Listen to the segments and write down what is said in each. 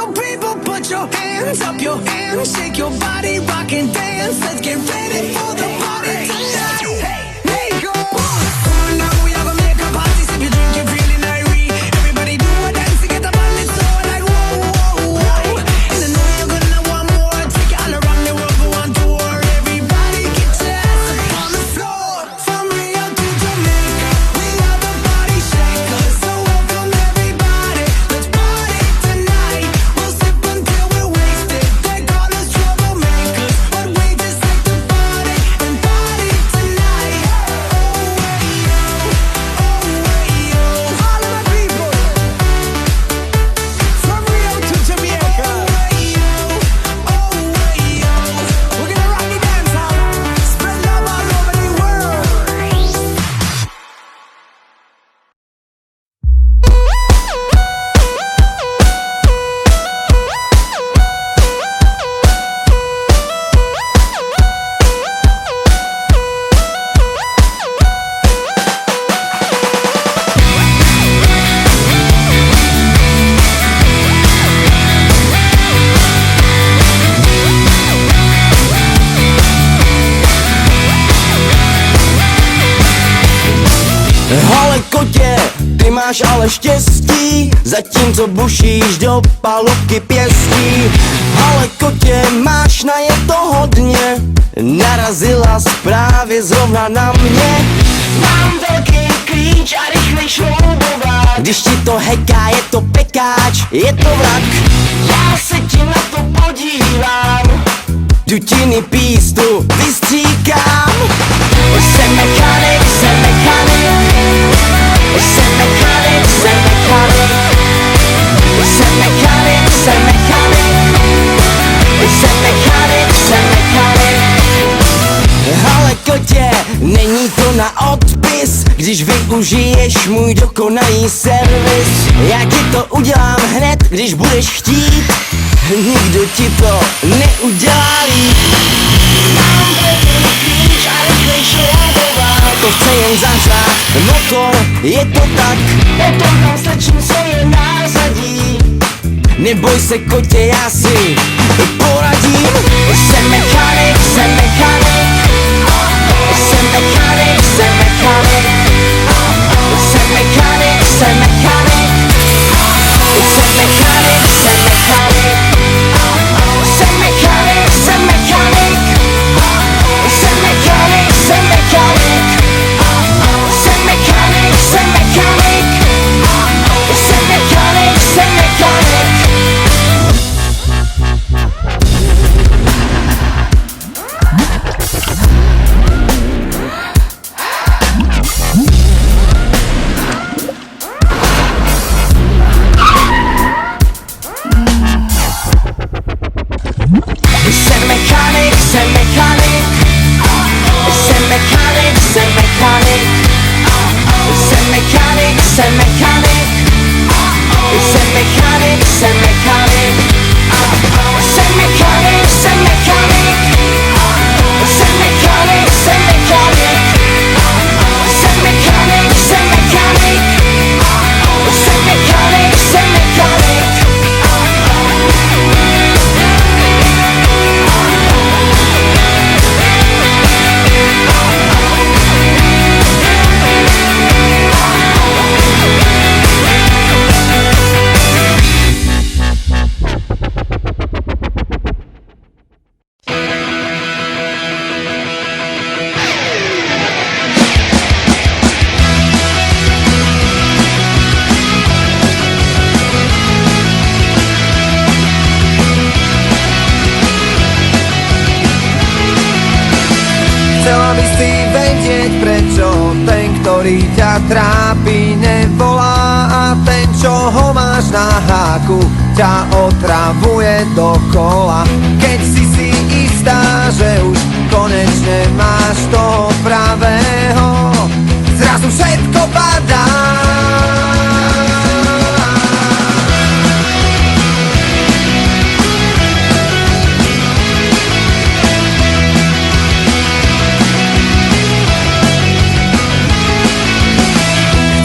my people, put your hands up, your hands, shake your body, rock and dance. Let's get ready for the party tonight. Hey, go! Come on now, we are gonna make a party. Sip your drink, you're feeling irate. Everybody do a dance to get the body so like whoa, whoa, whoa. And I know you're gonna want more. Take it all around the world, go on tour. Everybody get your ass up on the floor. From Rio to Jamaica, we are the party shakers. So welcome everybody, let's party tonight. We'll sip until we're wasted. They call us troublemakers, but we just like to party and party tonight. Oh, hey, yo, all of my people, from Rio to Jamaica. Oh, hey, yo, we're gonna rock the dance hall, spread love all over the world. Hole kotě, ty máš ale štěstí, zatímco bušíš do palubky pěstí. Hole kotě, máš na je to hodně, narazila právě zrovna na mě. Mám velký klíč a rychlej šroubovák, když ti to heká, je to pekáč, je to vrak. Já se ti na to podívám, dutiny pístu vystříkám. Jsem mechanik, jsem mechanik, jsem mechanik, jsem mechanik, jsem mechanik, jsem mechanik, jsem mechanik, jsem mechanik. Ale kotě, není to na odpis, když využiješ můj dokonalý servis. Já ti to udělám hned, když budeš chtít, nikdo ti to neudělá líp. Mám velký klíč a rychlej šroubovák, to chce jen zařát motor, je to tak. Potom tam stačím svoje názadí, neboj se kotě, já si poradím. Jsem mechanik, jsem mechanik, jsem mechanik, jsem mechanik, jsem mechanik, jsem mechanik, jsem mechanik, jsem mechanik, jsem mechanik, jsem mechanik, jsem mechanik, jsem mechanik, jsem mechanik, jsem mechanik, jsem mechanik, jsem mechanik. Jsem mechanik, jsem mechanik, jsem mechanik, jsem mechanik, jsem mechanik, jsem mechanik, jsem mechanik, jsem mechanik, jsem mechanik, jsem mechanik, jsem mechanik, jsem mechanik, jsem mechanik, jsem mechanik, jsem mechanik, jsem mechanik. Chcela by si vedieť, prečo ten, ktorý ťa trápi, nevolá, a ten, čo ho máš na háku, ťa otravuje dokola. Keď si istá, že už konečne máš toho pravého, zrazu všetko padá.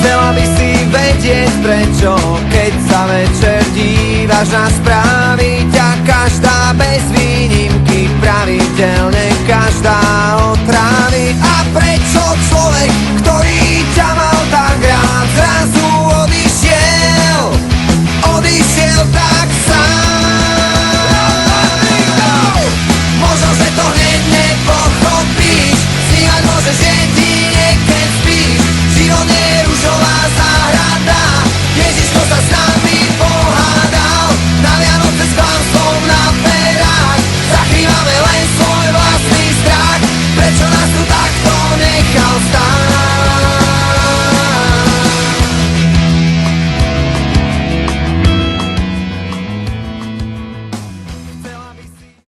Chcela by si vedieť, prečo, keď sa večer díva čakáš na správy, ťa každá bez